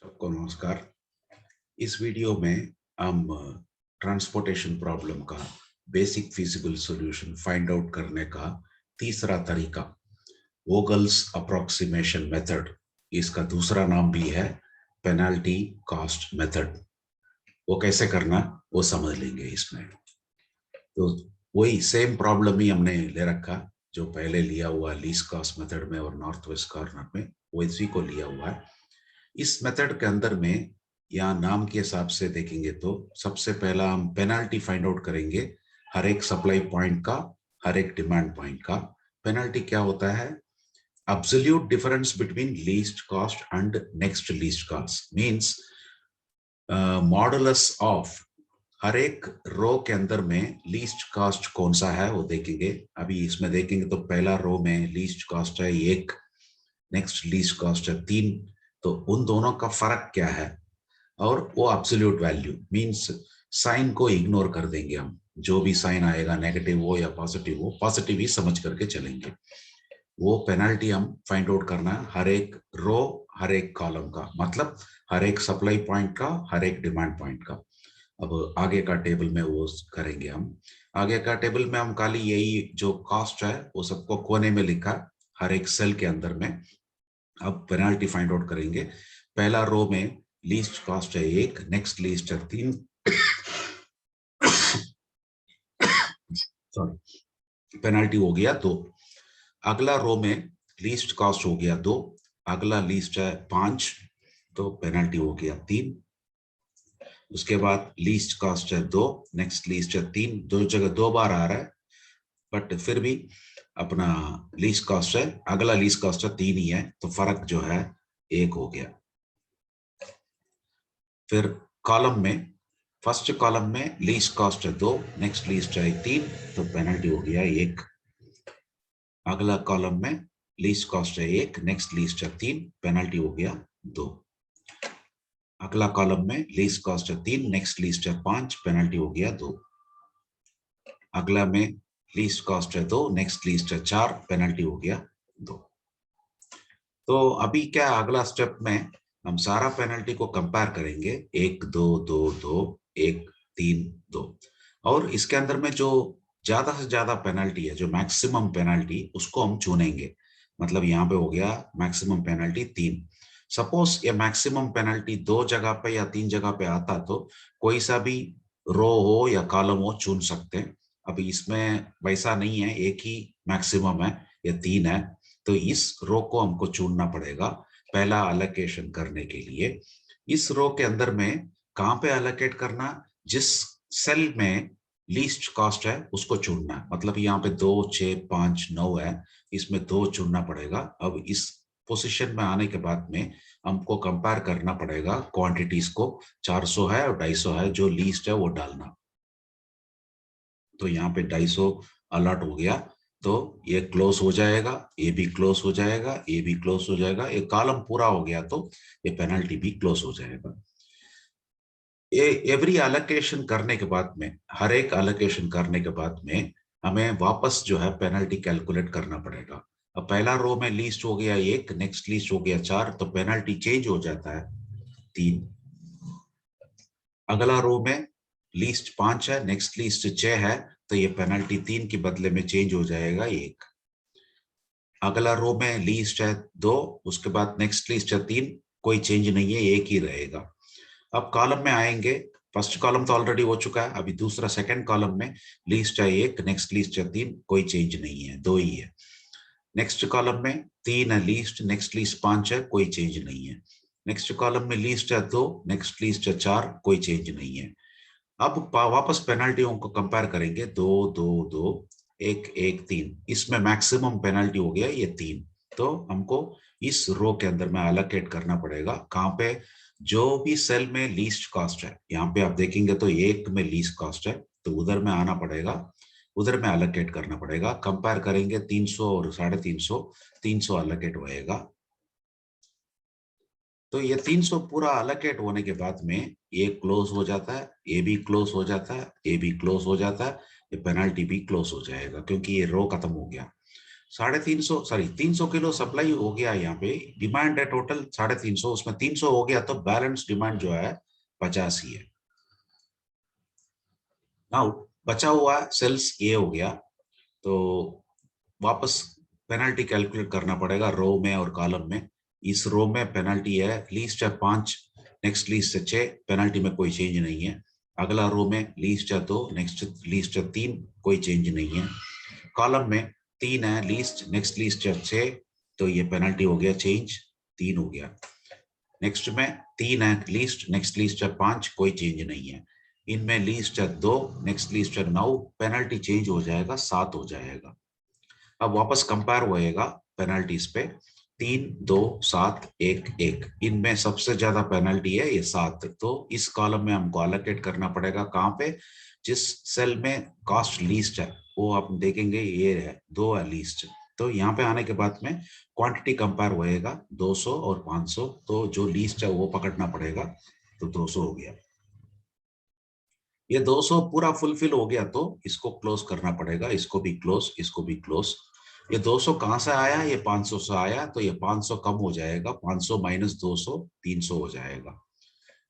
सबको नमस्कार। इस वीडियो में हम ट्रांसपोर्टेशन प्रॉब्लम का basic physical solution find out करने का तीसरा तरीका वोगल्स अप्रोक्सीमेशन मेथड, इसका दूसरा नाम भी है पेनाल्टी कॉस्ट मेथड। वो कैसे करना वो समझ लेंगे इसमें। तो वही सेम प्रॉब्लम ही हमने ले रखा जो पहले लिया हुआ लीस्ट कॉस्ट मेथड में और नॉर्थ वेस्ट कॉर्नर में, वो इसी को लिया हुआ है। इस मेथड के अंदर में यहाँ नाम के हिसाब से देखेंगे तो सबसे पहला हम पेनाल्टी फाइंड आउट करेंगे हर एक सप्लाई पॉइंट का, हर एक डिमांड पॉइंट का। पेनाल्टी क्या होता है? Absolute difference between least cost and next least cost means modulus of her एक रो के अंदर में लीस्ट कॉस्ट कौन सा है वो देखेंगे। अभी इसमें देखेंगे तो पहला रो में लीस्ट कॉस्ट है 1, नेक्स्ट लीस्ट कॉस्ट है 3, तो उन दोनों का फर्क क्या है? और वो एब्सोल्यूट वैल्यू मींस साइन को इग्नोर कर देंगे हम, जो भी साइन आएगा नेगेटिव हो या पॉजिटिव हो, पॉजिटिव ही समझ करके चलेंगे। वो पेनल्टी हम फाइंड आउट करना है हर एक रो, हर एक कॉलम का, मतलब हर एक सप्लाई पॉइंट का, हर एक डिमांड पॉइंट का। अब आगे का टेबल में वो करेंगे हम। आगे का टेबल में हम खाली यही जो कॉस्ट है वो सबको कोने में लिखा हर एक सेल के अंदर में। अब पेनाल्टी फाइंड आउट करेंगे। पहला रो में लीस्ट कॉस्ट है 1, नेक्स्ट लीस्ट है 3, सॉरी, पेनाल्टी हो गया 2। अगला रो में लीस्ट कॉस्ट हो गया 2, अगला लीस्ट है 5, तो पेनाल्टी हो गया 3। उसके बाद लीस्ट कॉस्ट है 2, नेक्स्ट लीस्ट है 3, दो जगह 2 बार आ रहा है बट फिर भी अपना लीस्ट कॉस्ट है, अगला लीस्ट कॉस्ट है 3 ही है, तो फर्क जो है 1 हो गया। फिर कॉलम में फर्स्ट कॉलम में लीस्ट कॉस्ट है 2, नेक्स्ट लीस्ट है 3, तो पेनल्टी हो गया 1। अगला कॉलम में लीस्ट कॉस्ट है 1, नेक्स्ट लीस्ट है 3, पेनल्टी हो गया 2। अगला कॉलम में लीस्ट कॉस्ट है 3, नेक्स्ट लीस्ट है 5, पेनल्टी हो गया 2। अगला में लीस्ट कॉस्ट है 2, नेक्स्ट लीस्ट है 4, पेनल्टी हो गया 2। तो अभी क्या अगला स्टेप में हम सारा पेनल्टी को कंपेयर करेंगे, 1 2 2 2 1 3 2, और इसके अंदर में जो ज्यादा से ज्यादा पेनल्टी है, जो मैक्सिमम पेनल्टी, उसको हम चुनेंगे। मतलब यहाँ पे हो गया मैक्सिमम पेनल्टी 3। सपोज ये मैक्सिमम पेनल्टी 2 जगह पे या 3 जगह पे आता तो कोई सा भी रो हो या कॉलम हो चुन सकते हैं। अभी इसमें वैसा नहीं है, एक ही मैक्सिमम है या 3 है, तो इस रो को हमको चुनना पड़ेगा पहला अलोकेशन करने के लिए। इस रो के अंदर में कहां पे अलोकेट करना? जिस सेल में लीस्ट कॉस्ट है उसको चुनना है। मतलब यहाँ पे 2 6 5 9 है, इसमें 2 चुनना पड़ेगा। अब इस पोजीशन में आने के बाद में हमको कंपेयर करना पड़ेगा क्वांटिटीज को, 400 है और 250 है, जो लीस्ट है वो डालना। तो यहाँ पे 250 अलॉट हो गया, तो ये क्लोज हो जाएगा, ये भी क्लोज हो जाएगा, ये भी क्लोज हो जाएगा, ये कॉलम पूरा हो गया तो ये पेनल्टी भी क्लोज हो जाएगा। ये एवरी अलोकेशन करने के बाद में, हर एक अलोकेशन करने के बाद में हमें वापस जो है पेनल्टी कैलकुलेट करना पड़ेगा। अब पहला रो में लीस्ट हो गया 1, नेक्स्ट लीस्ट हो गया 4, तो पेनल्टी चेंज हो जाता है 3। अगला रो में लीस्ट 5 है, नेक्स्ट लीस्ट 6 है, तो ये पेनल्टी 3 के बदले में चेंज हो जाएगा 1। अगला रो में लीस्ट है 2, उसके बाद नेक्स्ट लीस्ट है 3, कोई चेंज नहीं है, 1 ही रहेगा। अब कॉलम में आएंगे, फर्स्ट कॉलम तो ऑलरेडी हो चुका है, अभी दूसरा सेकंड कॉलम में लीस्ट है 1, नेक्स्ट लीस्ट है 3, कोई चेंज नहीं है, 2 ही है। नेक्स्ट कॉलम में 3 है लीस्ट, नेक्स्ट लीस्ट 5 है, कोई चेंज नहीं है। नेक्स्ट कॉलम में लीस्ट है 2, नेक्स्ट लीस्ट है 4, कोई चेंज नहीं है। अब वापस पेनल्टियों को कंपेयर करेंगे, 2 2 2 1 1 3, इसमें मैक्सिमम पेनल्टी हो गया ये 3। तो हमको इस रो के अंदर में अलोकेट करना पड़ेगा कहां पे? जो भी सेल में लीस्ट कॉस्ट है, यहाँ पे आप देखेंगे तो 1 में लीस्ट कॉस्ट है, तो उधर में आना पड़ेगा, उधर में अलोकेट करना पड़ेगा। कंपेयर करेंगे 300 और 350, 300 अलोकेट होएगा। तो ये 300 पूरा अलोकेट होने के बाद में ये क्लोज हो जाता है, ये भी क्लोज हो जाता है, ये भी क्लोज हो जाता है, ये पेनल्टी भी क्लोज हो जाएगा क्योंकि ये रो खत्म हो गया। 350, सॉरी 300 किलो सप्लाई हो गया यहाँ पे, डिमांड है टोटल 350, उसमें 300 हो गया तो बैलेंस डिमांड जो है 50 ही है। नाउ बचा हुआ सेल्स ये हो गया, तो वापस पेनल्टी कैलकुलेट करना पड़ेगा रो में और कॉलम में। इस रो में पेनल्टी है लीस्ट है 5, नेक्स्ट लीस्ट है 6, पेनल्टी में कोई चेंज नहीं है। अगला रो में लीस्ट है 2, नेक्स्ट लीस्ट है 3, कोई चेंज नहीं है। कॉलम में 3 है लीस्ट, नेक्स्ट लीस्ट है 6, तो ये पेनल्टी हो गया चेंज, 3 हो गया। नेक्स्ट में 3 है लीस्ट, नेक्स्ट लीस्ट है 5, कोई चेंज नहीं है। इनमें लीस्ट है 2, नेक्स्ट लीस्ट है 9, पेनल्टी चेंज हो जाएगा 7 हो जाएगा। अब वापस कंपेयर होएगा पेनल्टीज पे, 3 2 7 1 1, इनमें सबसे ज्यादा पेनल्टी है ये 7, तो इस कॉलम में हमको अलोकेट करना पड़ेगा कहाँ पे, जिस सेल में कॉस्ट लीस्ट है वो आप देखेंगे ये है 2 है लीस्ट। तो यहाँ पे आने के बाद में क्वांटिटी कंपेयर होएगा 200 और 500, तो जो लीस्ट है वो पकड़ना पड़ेगा, तो 200 हो गया। ये 200 पूरा फुलफिल हो गया तो इसको क्लोज करना पड़ेगा, इसको भी क्लोज, इसको भी क्लोज। ये 200 कहां से आया, ये 500 से आया, तो ये 500 कम हो जाएगा, 500 माइनस 200 300 हो जाएगा।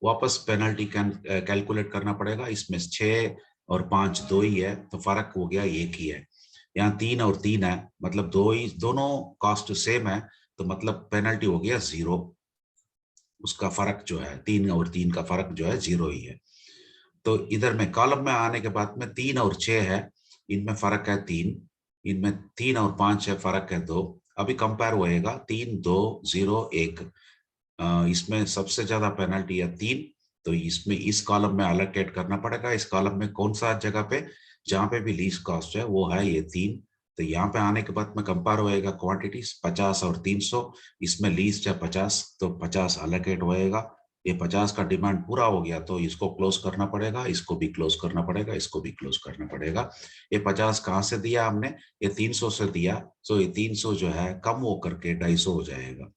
वापस पेनल्टी कैलकुलेट करना पड़ेगा, इसमें 6 और 5 2 ही है, तो फर्क हो गया 1 ही है। यहाँ 3 और 3 है, मतलब 2 ही, दोनों कॉस्ट सेम है, तो मतलब पेनल्टी हो गया 0। उसका फर्क जो है 3 और 3 का फर्क जो है 0 ही है। तो इधर में कॉलम में आने के बाद में 3 और 6 है, इनमें फर्क है 3, इनमें 3 और 5 है, फर्क है 2। अभी कंपेयर होएगा 3 2 0 1, इसमें सबसे ज्यादा पेनल्टी है 3, तो इसमें इस कॉलम में अलोकेट करना पड़ेगा। इस कॉलम में कौन सा जगह पे, जहां पे भी लीस्ट कॉस्ट है वो है ये 3। तो यहाँ पे आने के बाद में कंपेयर होएगा क्वांटिटीज 50 और 300, इसमें लीस्ट है 50, तो 50 अलोकेट होएगा। ये 50 का डिमांड पूरा हो गया तो इसको क्लोज करना पड़ेगा, इसको भी क्लोज करना पड़ेगा, इसको भी क्लोज करना पड़ेगा। ये 50 कहाँ से दिया हमने, ये 300 से दिया, तो ये 300 जो है कम हो करके 250 हो जाएगा।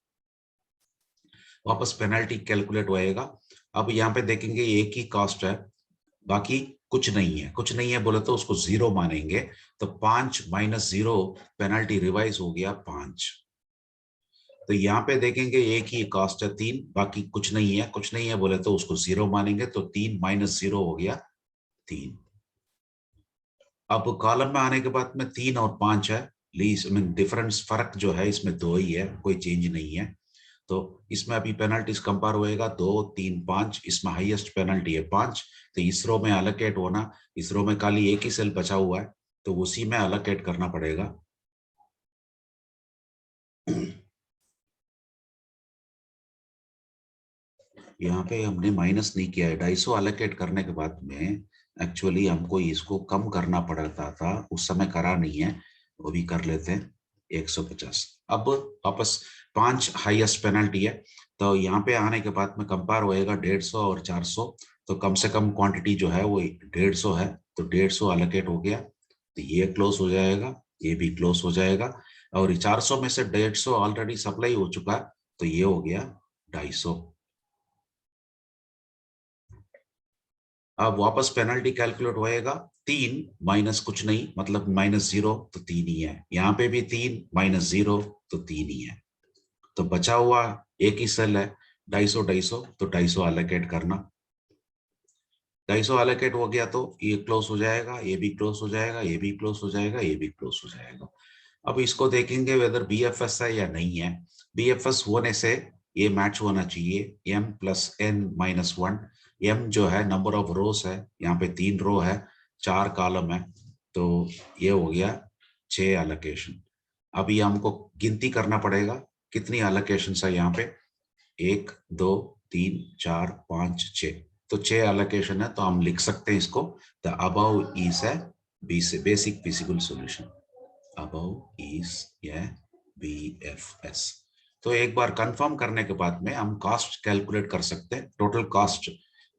वापस पेनल्टी कैलकुलेट होएगा। अब यहाँ पे देखेंगे एक ही कॉस्ट है, बाकी कुछ नहीं है, कुछ नहीं है बोले तो उसको 0 मानेंगे, तो 5 माइनस 0, पेनल्टी रिवाइज हो गया 5। तो यहाँ पे देखेंगे एक ही कॉस्ट है 3, बाकी कुछ नहीं है, कुछ नहीं है बोले तो उसको 0 मानेंगे, तो 3 माइनस 0 हो गया 3। अब कॉलम में आने के बाद में 3 और 5 है, लीज मीन डिफरेंस, फर्क जो है इसमें 2 ही है, कोई चेंज नहीं है। तो इसमें अभी पेनल्टीज कंपेयर होएगा 2 3 5, इसमें हाईएस्ट पेनल्टी है 5, तो इस रो में अलोकेट होना, इस रो में खाली एक ही सेल बचा हुआ है, तो उसी में अलोकेट करना पड़ेगा। यहाँ पे हमने माइनस नहीं किया है, 250 अलोकेट करने के बाद में एक्चुअली हमको इसको कम करना पड़ता था, उस समय करा नहीं है, वो भी कर लेते हैं 150। अब वापस 5 हाईएस्ट पेनल्टी है, तो यहाँ पे आने के बाद में कंपेयर होएगा 150 और 400, तो कम से कम क्वांटिटी जो है वो 150 है, तो 150 अलोकेट हो गया, तो ये क्लोज हो जाएगा, ये भी क्लोज हो जाएगा। और 400 में से 150 ऑलरेडी सप्लाई हो चुका है, तो ये हो गया 250। अब वापस पेनल्टी कैलकुलेट होएगा, 3 माइनस कुछ नहीं, मतलब माइनस 0, तो 3 ही है। यहाँ पे भी 3 माइनस 0, तो 3 ही है। तो बचा हुआ एक ही सेल है 250 250, तो 250 अलोकेट करना। 250 अलोकेट हो गया तो ये क्लोज हो जाएगा, ये भी क्लोज हो जाएगा, ये भी क्लोज हो जाएगा, ये भी क्लोज हो जाएगा। अब इसको देखेंगे वेदर BFS है या नहीं है। BFS होने से ये मैच होना चाहिए, m plus n minus 1। m जो है नंबर ऑफ रोज है, यहाँ पे 3 रो है, 4 कॉलम है, तो ये हो गया 6 अलोकेशन। अभी हमको गिनती करना पड़ेगा कितनी अलोकेशन है यहाँ पे, 1 2 3 4 5 6, तो 6 अलोकेशन है, तो हम लिख सकते हैं इसको, the above is a basic physical solution. Above is a BFS। तो एक बार कंफर्म करने के बाद में हम कॉस्ट कैलकुलेट कर सकते हैं, टोटल कॉस्ट,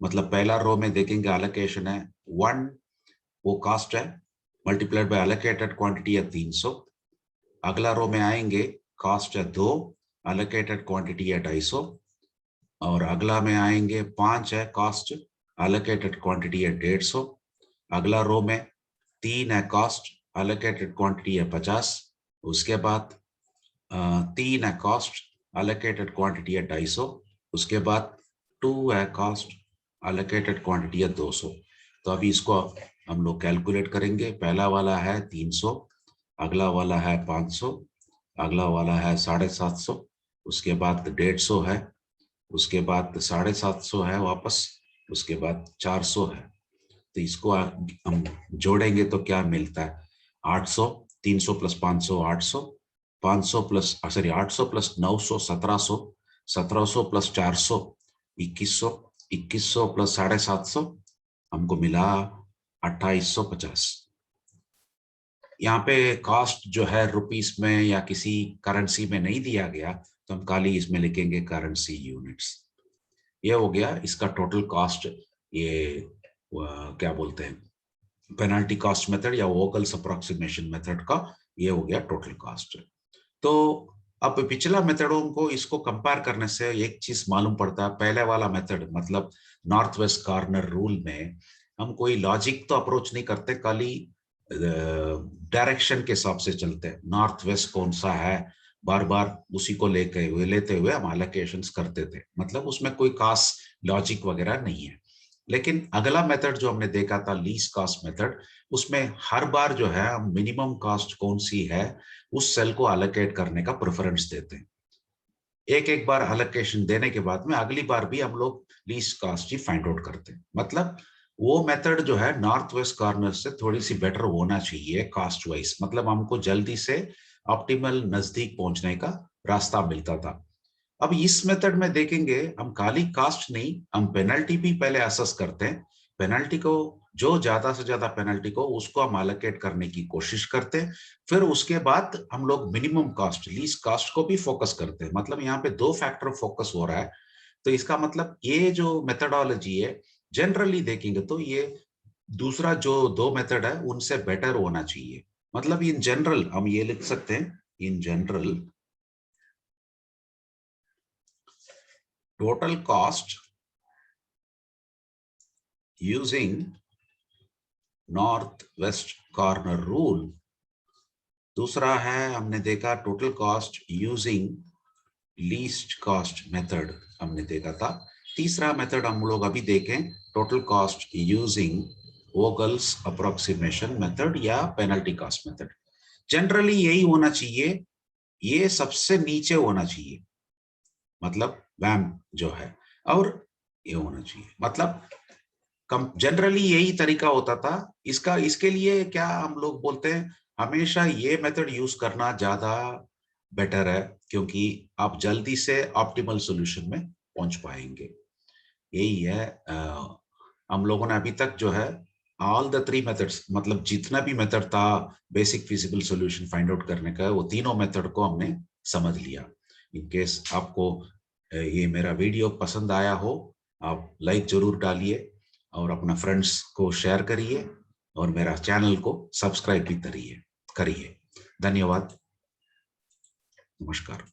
मतलब पहला रो में देखेंगे अलोकेशन है 1, वो कॉस्ट है, मल्टीप्लाइड बाय अलोकेटेड क्वांटिटी है 300। अगला रो में आएंगे, कॉस्ट है 2, अलोकेटेड क्वांटिटी है 250। और अगला में आएंगे 5 है कॉस्ट, अलोकेटेड क्वांटिटी है 150। अगला रो में 3 है कॉस्ट, अलोकेटेड क्वांटिटी है 50। उसके बाद 3 है कॉस्ट अलोकेटेड क्वांटिटी है 250, उसके बाद 2 है कॉस्ट अलोकेटेड क्वांटिटी है 200। तो अभी इसको हम लोग कैलकुलेट करेंगे। पहला वाला है 300, अगला वाला है 500, अगला वाला है 750, उसके बाद 150 है, उसके बाद 750 है वापस, उसके बाद 400 है। तो इसको हम जोड़ेंगे तो क्या मिलता है, 800, 300 plus 500 800, 500 plus 800 plus 900 1700, 1700 plus 400 2100, 2100 plus 750 हमको मिला 2850। यहाँ पे कॉस्ट जो है रुपीस में या किसी करेंसी में नहीं दिया गया, तो हम खाली इसमें लिखेंगे करेंसी यूनिट्स। ये हो गया इसका टोटल कॉस्ट। ये क्या बोलते हैं, पेनाल्टी कॉस्ट मेथड या वोगल्स अप्रोक्सीमेशन मेथड का ये हो गया टोटल कॉस्ट। तो अब पिछला मेथडों को इसको कंपेयर करने से एक चीज मालूम पड़ता है। पहले वाला मेथड मतलब नॉर्थ वेस्ट कॉर्नर रूल में हम कोई लॉजिक तो अप्रोच नहीं करते, खाली डायरेक्शन के हिसाब से चलते हैं। नॉर्थ वेस्ट कौन सा है, बार बार उसी को लेते हुए हम एलोकेशंस करते थे, मतलब उसमें कोई खास लॉजिक वगैरह नहीं है। लेकिन अगला मेथड जो हमने देखा था लीस्ट कॉस्ट मेथड, उसमें हर बार जो है हम मिनिमम कॉस्ट कौन सी है उस सेल को अलोकेट करने का प्रेफरेंस देते हैं। एक एक बार अलोकेशन देने के बाद में अगली बार भी हम लोग लीस्ट कॉस्ट ही फाइंड आउट करते हैं। मतलब वो मेथड जो है नॉर्थ वेस्ट कॉर्नर से थोड़ी सी बेटर होना चाहिए कॉस्ट वाइज, मतलब हमको जल्दी से ऑप्टिमल नजदीक पहुंचने का रास्ता मिलता था। अब इस मेथड में देखेंगे हम खाली कास्ट नहीं, हम पेनल्टी भी पहले असेस करते हैं। पेनल्टी को जो ज्यादा से ज्यादा पेनल्टी को उसको हम अलोकेट करने की कोशिश करते हैं। फिर उसके बाद हम लोग मिनिमम कॉस्ट लीस्ट कॉस्ट को भी फोकस करते हैं। मतलब यहाँ पे 2 फैक्टर फोकस हो रहा है। तो इसका मतलब ये जो मेथडोलॉजी है जनरली देखेंगे तो ये दूसरा जो 2 मेथड है उनसे बेटर होना चाहिए। मतलब इन जनरल हम ये लिख सकते हैं, in general total cost using north west corner rule। दूसरा है हमने देखा total cost using least cost method हमने देखा था। तीसरा मेथड हम लोग अभी देखें total cost using Vogel's approximation method या पेनल्टी कॉस्ट मेथड। जनरली यही होना चाहिए, ये सबसे नीचे होना चाहिए, मतलब वैम जो है, और ये होना चाहिए, मतलब जनरली यही तरीका होता था इसका। इसके लिए क्या हम लोग बोलते हैं, हमेशा ये मेथड यूज करना ज्यादा बेटर है, क्योंकि आप जल्दी से ऑप्टिमल सॉल्यूशन में पहुंच पाएंगे। यही है हम लोगों ने अभी तक जो है ऑल द 3 मेथड्स, मतलब जितना भी मेथड था basic feasible solution find out करने का, वो तीनों मेथड को हमने समझ लिया। इन केस आपको ये मेरा वीडियो पसंद आया हो, आप लाइक जरूर डालिए और अपना फ्रेंड्स को शेयर करिए और मेरा चैनल को सब्सक्राइब भी करिए। धन्यवाद, नमस्कार।